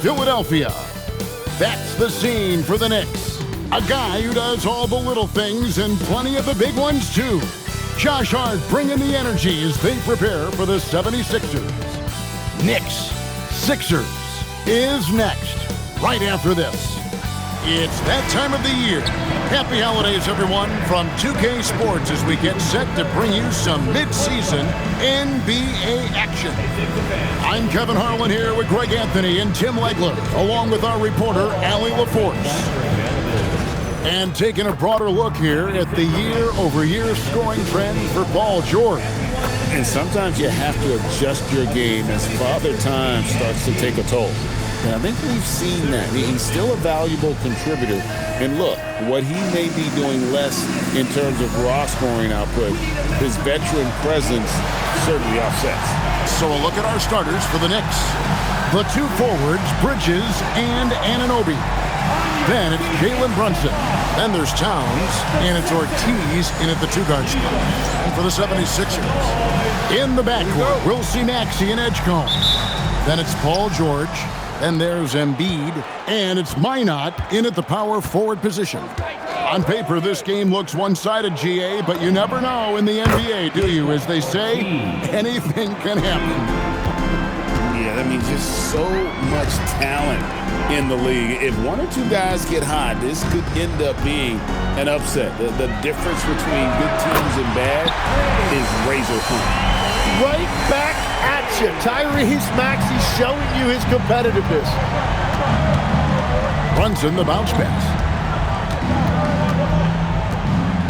Philadelphia. That's the scene for the Knicks. A guy who does all the little things and plenty of the big ones, too. Josh Hart bringing the energy as they prepare for the 76ers. Knicks Sixers is next, right after this. It's that time of the year. Happy holidays, everyone, from 2K Sports as we get set to bring you some mid-season NBA action. I'm Kevin Harlan here with Greg Anthony and Tim Legler, along with our reporter, Allie LaForce. And taking a broader look here at the year-over-year scoring trend for Paul George. And sometimes you have to adjust your game as Father Time starts to take a toll. And I think we've seen that. He's still a valuable contributor. And look, what he may be doing less in terms of raw scoring output, his veteran presence certainly offsets. So a look at our starters for the Knicks. The two forwards, Bridges and Anunoby. Then it's Jalen Brunson. Then there's Towns, and it's Ortiz in at the two-guard spot for the 76ers. In the backcourt, we'll see Maxey and Edgecombe. Then it's Paul George. Then there's Embiid, and it's Minot in at the power forward position. On paper, this game looks one-sided, GA, but you never know in the NBA, do you? As they say, anything can happen. Yeah, I mean, just so much talent in the league. If one or two guys get hot, this could end up being an upset. The difference between good teams and bad is razor thin. Right back at you. Tyrese Maxey showing you his competitiveness. Brunson, the bounce pass.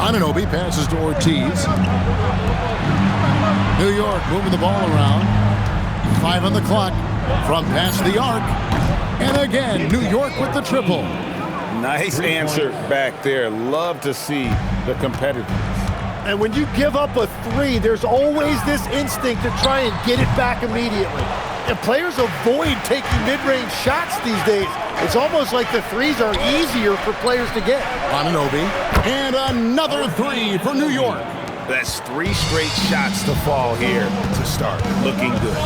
Anunoby passes to Ortiz. New York moving the ball around. 5 on the clock from past the arc. And again, New York with the triple. Nice answer back there. Love to see the competitiveness. And when you give up a three, there's always this instinct to try and get it back immediately. And players avoid taking mid-range shots these days. It's almost like the threes are easier for players to get. Anunoby. And another three for New York. That's 3 straight shots to fall here to start. Looking good.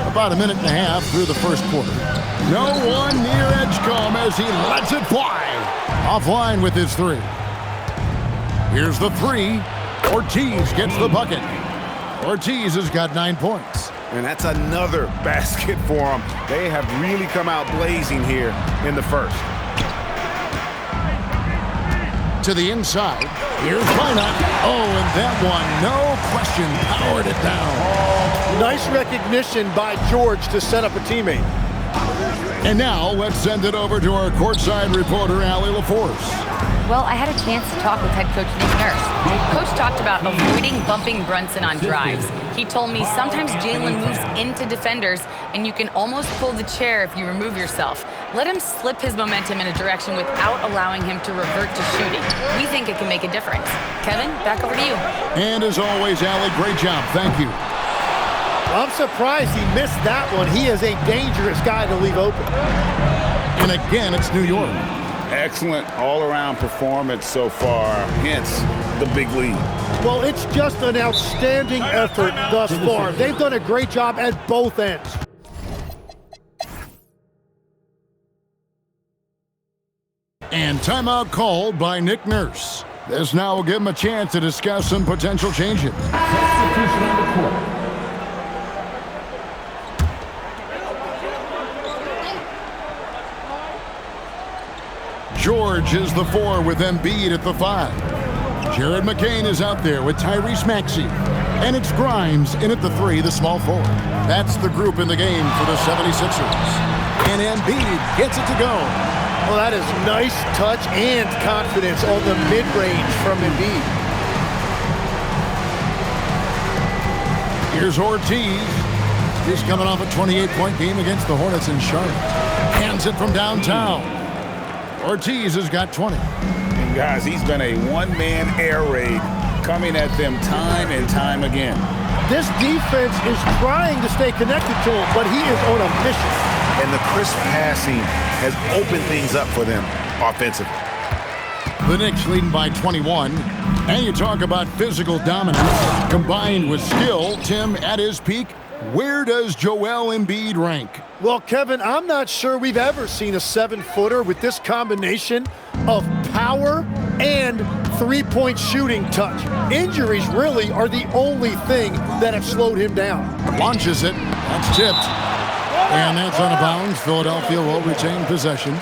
About a minute and a half through the first quarter. No one near Edgecombe as he lets it fly. Offline with his three. Here's the three. Ortiz gets the bucket. Ortiz has got 9 points. And that's another basket for them. They have really come out blazing here in the first. To the inside. Here's Minot. Oh, and that one, no question, powered it down. Nice recognition by George to set up a teammate. And now, let's send it over to our courtside reporter, Allie LaForce. Well, I had a chance to talk with head coach Nick Nurse. Coach talked about avoiding bumping Brunson on drives. He told me sometimes Jalen moves into defenders, and you can almost pull the chair if you remove yourself. Let him slip his momentum in a direction without allowing him to revert to shooting. We think it can make a difference. Kevin, back over to you. And as always, Allie, great job. Thank you. I'm surprised he missed that one. He is a dangerous guy to leave open. And again, it's New York. Excellent all-around performance so far, hence the big lead. Well, it's just an outstanding effort thus far. They've done a great job at both ends. And timeout called by Nick Nurse. This now will give him a chance to discuss some potential changes. Substitution on the court. George is the 4 with Embiid at the 5. Jared McCain is out there with Tyrese Maxey. And it's Grimes in at the 3, the small forward. That's the group in the game for the 76ers. And Embiid gets it to go. Well, that is nice touch and confidence on the mid-range from Embiid. Here's Ortiz. He's coming off a 28-point game against the Hornets in Charlotte. Hands it from downtown. Ortiz has got 20. And guys, he's been a one-man air raid coming at them time and time again. This defense is trying to stay connected to him, but he is on a mission. And the crisp passing has opened things up for them offensively. The Knicks leading by 21. And you talk about physical dominance combined with skill. Tim, at his peak, Where does Joel Embiid rank? Well, Kevin, I'm not sure we've ever seen a 7-footer with this combination of power and three-point shooting touch. Injuries really are the only thing that have slowed him down. Launches it. That's tipped. And that's out of bounds. Philadelphia will retain possession.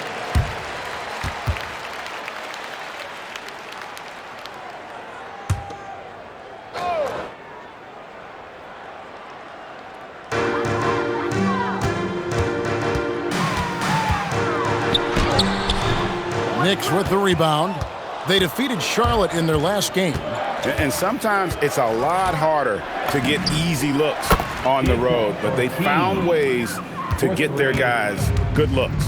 Knicks with the rebound. They defeated Charlotte in their last game. And sometimes it's a lot harder to get easy looks on the road, but they found ways to get their guys good looks.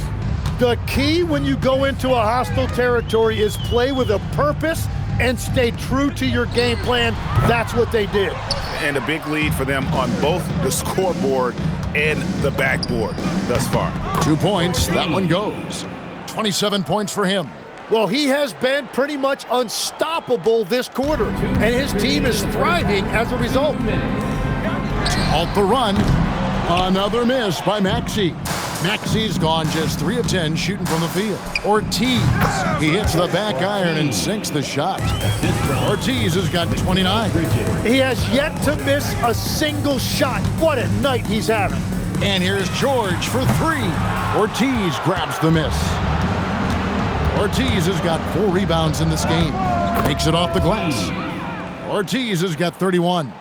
The key when you go into a hostile territory is play with a purpose and stay true to your game plan. That's what they did. And a big lead for them on both the scoreboard and the backboard thus far. 2 points. That one goes. 27 points for him. Well, he has been pretty much unstoppable this quarter, and his team is thriving as a result. Halt the run. Another miss by Maxey. Maxey's gone just 3 of 10 shooting from the field. Ortiz, he hits the back iron and sinks the shot. Ortiz has got 29. He has yet to miss a single shot. What a night he's having. And here's George for 3. Ortiz grabs the miss. Ortiz has got 4 rebounds in this game. Makes it off the glass. Ortiz has got 31.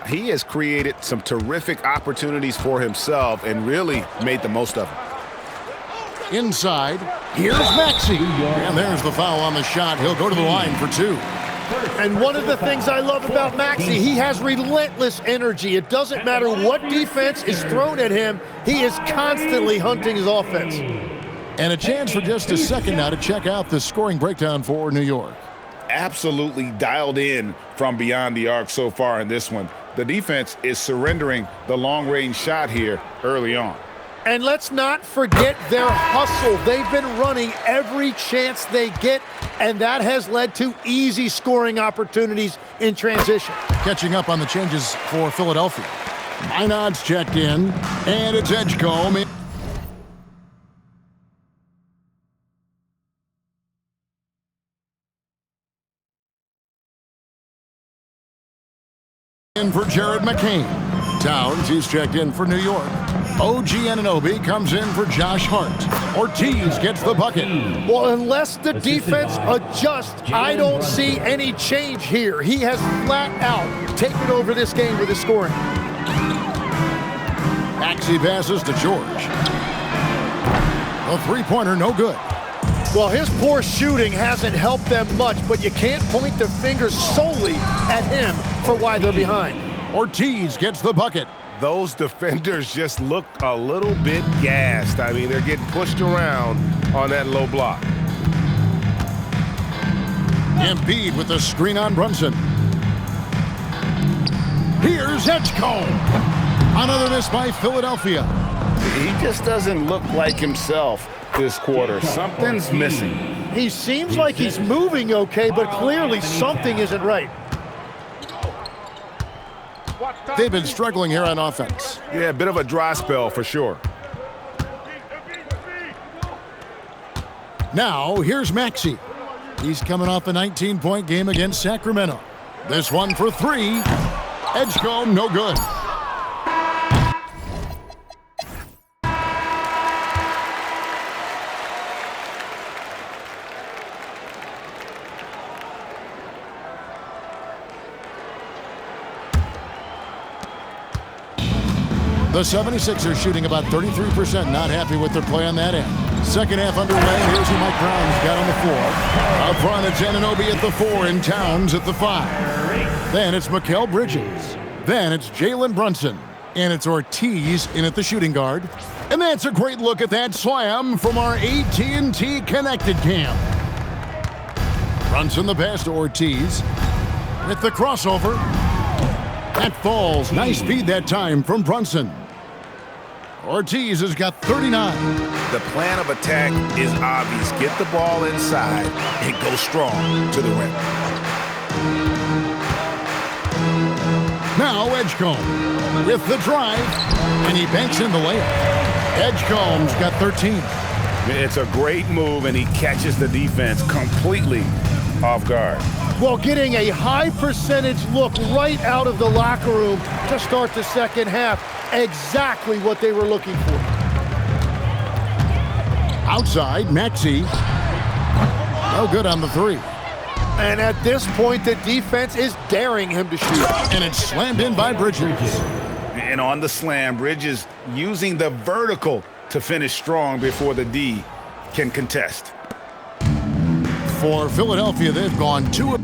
He has created some terrific opportunities for himself and really made the most of them. Inside, here's Maxey. And there's the foul on the shot. He'll go to the line for 2. And one of the things I love about Maxey, he has relentless energy. It doesn't matter what defense is thrown at him, he is constantly hunting his offense. And a chance for just a second now to check out the scoring breakdown for New York. Absolutely dialed in from beyond the arc so far in this one. The defense is surrendering the long-range shot here early on. And let's not forget their hustle. They've been running every chance they get, and that has led to easy scoring opportunities in transition. Catching up on the changes for Philadelphia. Minot's checked in, and it's Edgecombe. In for Jared McCain. Towns, he's checked in for New York. OG Anunoby comes in for Josh Hart. Ortiz gets the bucket. Well, unless the defense adjusts, I don't see any change here. He has flat out taken over this game with his scoring. Maxey passes to George. A three-pointer, no good. Well, his poor shooting hasn't helped them much, but you can't point the finger solely at him for why they're behind. Ortiz gets the bucket. Those defenders just look a little bit gassed. I mean, they're getting pushed around on that low block. Embiid with the screen on Brunson. Here's Edgecombe. Another miss by Philadelphia. He just doesn't look like himself this quarter. Something's missing. He seems like he's moving okay, but clearly something isn't right. They've been struggling here on offense. Yeah, a bit of a dry spell for sure. Now, here's Maxey. He's coming off a 19-point game against Sacramento. This one for 3. Edgecombe, no good. The 76ers shooting about 33%, not happy with their play on that end. Second half underway. Here's who Mike Brown's got on the floor. Up front, it's Anunoby at the 4 and Towns at the 5. Then it's Mikal Bridges. Then it's Jalen Brunson. And it's Ortiz in at the shooting guard. And that's a great look at that slam from our AT&T Connected Cam. Brunson the pass to Ortiz. With the crossover. That falls. Nice speed that time from Brunson. Ortiz has got 39. The plan of attack is obvious. Get the ball inside and go strong to the rim. Now Edgecombe with the drive, and he banks in the layup. Edgecombe's got 13. It's a great move, and he catches the defense completely off guard. Well, getting a high percentage look right out of the locker room to start the second half. Exactly what they were looking for. Outside, Maxey. No good on the three. And at this point, the defense is daring him to shoot. And it's slammed in by Bridges. And on the slam, Bridges using the vertical to finish strong before the D can contest. For Philadelphia, they've gone 2 of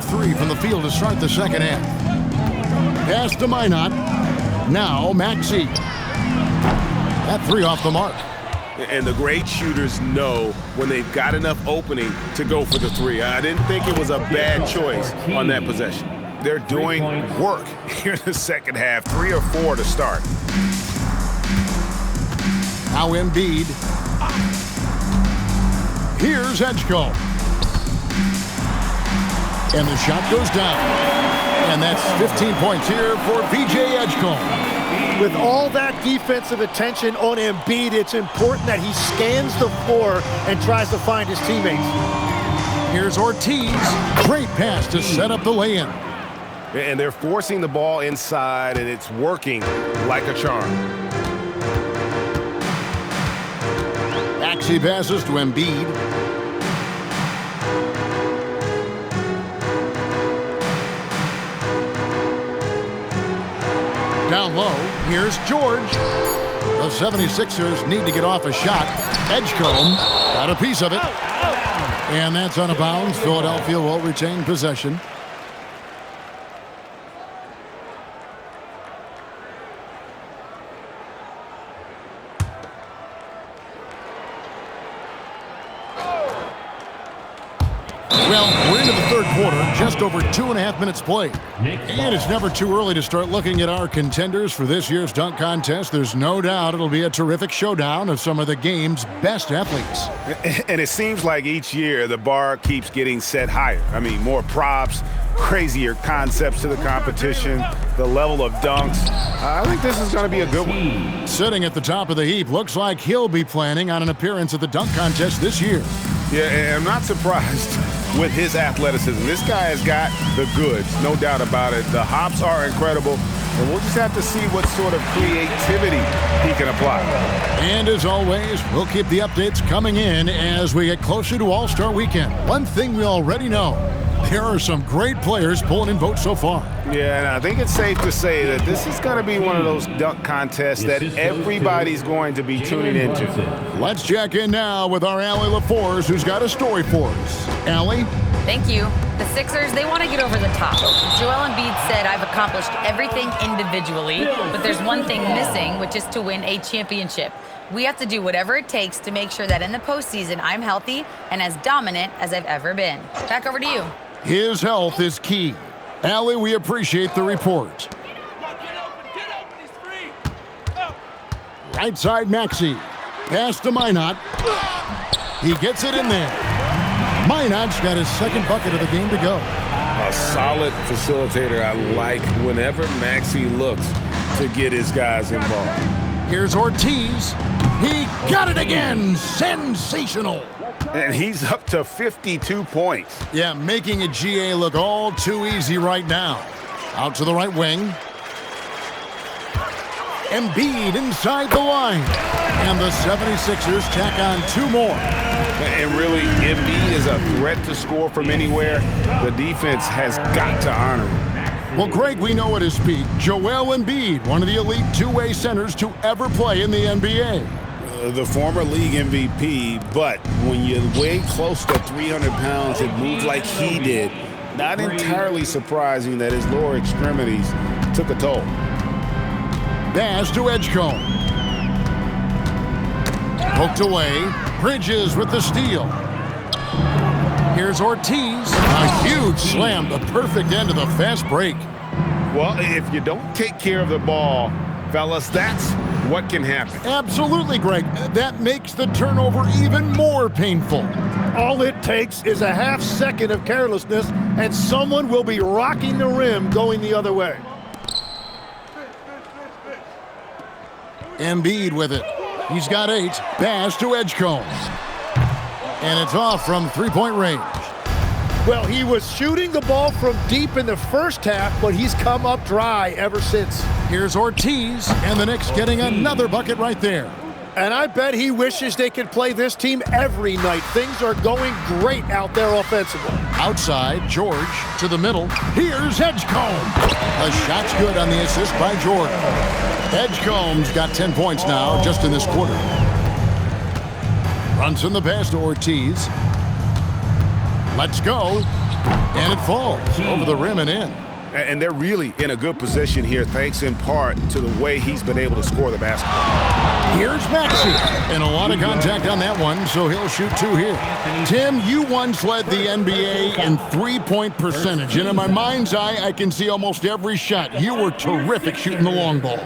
three from the field to start the second half. Pass to Minot. Now Maxey. That three off the mark. And the great shooters know when they've got enough opening to go for the three. I didn't think it was a bad choice on that possession. They're doing work here in the second half. 3 or 4 to start. Now Embiid. Here's Edgecombe. And the shot goes down. And that's 15 points here for VJ Edgecombe. With all that defensive attention on Embiid, it's important that he scans the floor and tries to find his teammates. Here's Ortiz. Great pass to set up the lay-in. And they're forcing the ball inside, and it's working like a charm. Maxey passes to Embiid. Down low, here's George. The 76ers need to get off a shot. Edgecombe got a piece of it. And that's out of bounds. Philadelphia will retain possession. Well, we're into the third quarter, just over 2.5 minutes played. And it's never too early to start looking at our contenders for this year's dunk contest. There's no doubt it'll be a terrific showdown of some of the game's best athletes. And it seems like each year the bar keeps getting set higher. I mean, more props, crazier concepts to the competition, the level of dunks. I think this is going to be a good one. Sitting at the top of the heap, looks like he'll be planning on an appearance at the dunk contest this year. Yeah, and I'm not surprised with his athleticism. This guy has got the goods, no doubt about it. The hops are incredible, and we'll just have to see what sort of creativity he can apply. And as always, we'll keep the updates coming in as we get closer to All-Star Weekend. One thing we already know, there are some great players pulling in votes so far. Yeah, and I think it's safe to say that this is going to be one of those dunk contests that everybody's going to be tuning into. Let's check in now with our Allie LaForce, who's got a story for us. Allie? Thank you. The Sixers, they want to get over the top. Joel Embiid said, I've accomplished everything individually, but there's one thing missing, which is to win a championship. We have to do whatever it takes to make sure that in the postseason, I'm healthy and as dominant as I've ever been. Back over to you. His health is key. Allie, we appreciate the report. Right side, Maxey. Pass to Minot. He gets it in there. Minot's got his second bucket of the game to go. A solid facilitator. I like whenever Maxey looks to get his guys involved. Here's Ortiz. He got it again. Sensational. And he's up to 52 points. Yeah, making a GA look all too easy right now. Out to the right wing. Embiid inside the line. And the 76ers tack on 2 more. And really, Embiid is a threat to score from anywhere. The defense has got to honor him. Well, Greg, we know at his peak, Joel Embiid, one of the elite two-way centers to ever play in the NBA. The former league MVP, but when you weigh close to 300 pounds and move like he did, not entirely surprising that his lower extremities took a toll. Pass to Edgecombe. Poked away. Bridges with the steal. Here's Ortiz. A huge slam. The perfect end of the fast break. Well, if you don't take care of the ball, fellas, that's what can happen. Absolutely, Greg. That makes the turnover even more painful. All it takes is a half second of carelessness, and someone will be rocking the rim going the other way. Embiid with it. He's got 8. Pass to Edgecombe. And it's off from three-point range. Well, he was shooting the ball from deep in the first half, but he's come up dry ever since. Here's Ortiz, and the Knicks getting another bucket right there. And I bet he wishes they could play this team every night. Things are going great out there offensively. Outside, George to the middle. Here's Edgecombe. The shot's good on the assist by George. Edgecombe's got 10 points now just in this quarter. Runs in the pass to Ortiz. Let's go. And it falls over the rim and in. And they're really in a good position here, thanks in part to the way he's been able to score the basketball. Here's Maxey. And a lot of contact on that one, so he'll shoot 2 here. Tim, you once led the NBA in three-point percentage. And in my mind's eye, I can see almost every shot. You were terrific shooting the long ball.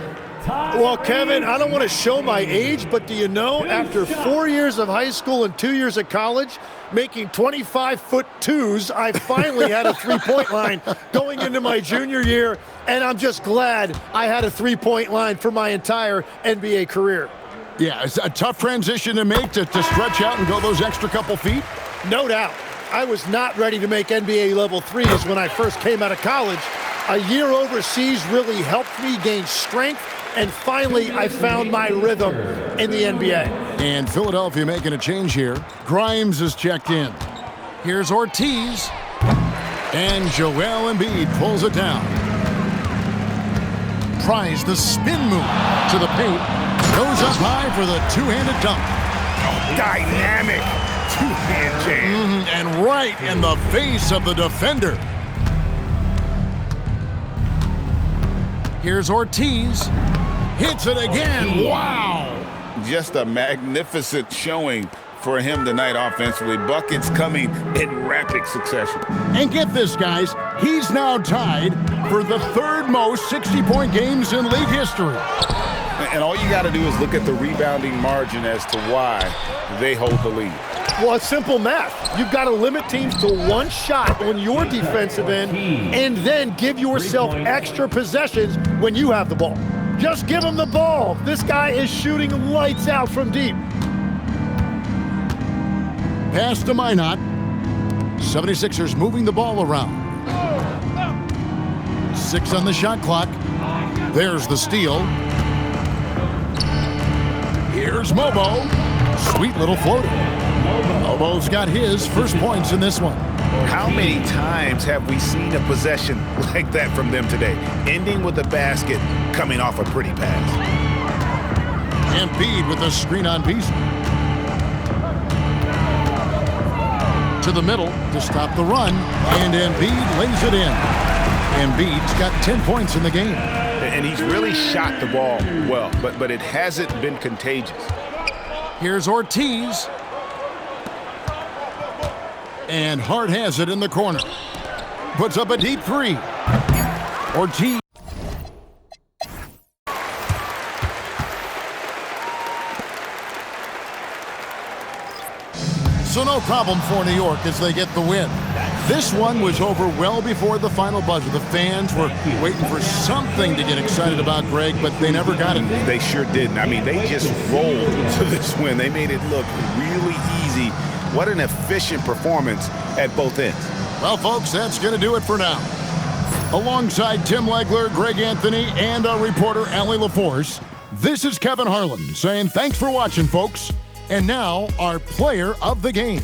Well, Kevin, I don't want to show my age, but do you know, after 4 years of high school and 2 years of college, making 25-foot twos, I finally had a three-point line going into my junior year, and I'm just glad I had a three-point line for my entire NBA career. Yeah, it's a tough transition to make to stretch out and go those extra couple feet. No doubt. I was not ready to make NBA level threes when I first came out of college. A year overseas really helped me gain strength, and finally I found my rhythm in the NBA. And Philadelphia making a change here. Grimes is checked in. Here's Ortiz. And Joel Embiid pulls it down. Tries the spin move to the paint. Goes up high for the two-handed dunk. Dynamic two-hand jam. And right in the face of the defender. Here's Ortiz. Hits it again. Wow. Just a magnificent showing for him tonight offensively. Buckets coming in rapid succession. And get this, guys. He's now tied for the 3rd most 60-point games in league history. And all you got to do is look at the rebounding margin as to why they hold the lead. Well, it's simple math. You've got to limit teams to 1 shot on your defensive end and then give yourself extra possessions when you have the ball. Just give him the ball. This guy is shooting lights out from deep. Pass to Minot. 76ers moving the ball around. 6 on the shot clock. There's the steal. Here's Mobo. Sweet little floater. Mobo's got his first points in this one. How many times have we seen a possession like that from them today? Ending with a basket, coming off a pretty pass. Embiid with the screen on Beasley. To the middle to stop the run, and Embiid lays it in. Embiid's got 10 points in the game. And he's really shot the ball well, but it hasn't been contagious. Here's Ortiz. And Hart has it in the corner. Puts up a deep 3. Ortiz. So no problem for New York as they get the win. This one was over well before the final buzzer. The fans were waiting for something to get excited about, Greg, but they never got it. They sure didn't. I mean, they just rolled to this win. They made it look really easy. What an efficient performance at both ends. Well, folks, that's going to do it for now. Alongside Tim Legler, Greg Anthony, and our reporter, Allie LaForce, this is Kevin Harlan saying thanks for watching, folks. And now, our player of the game.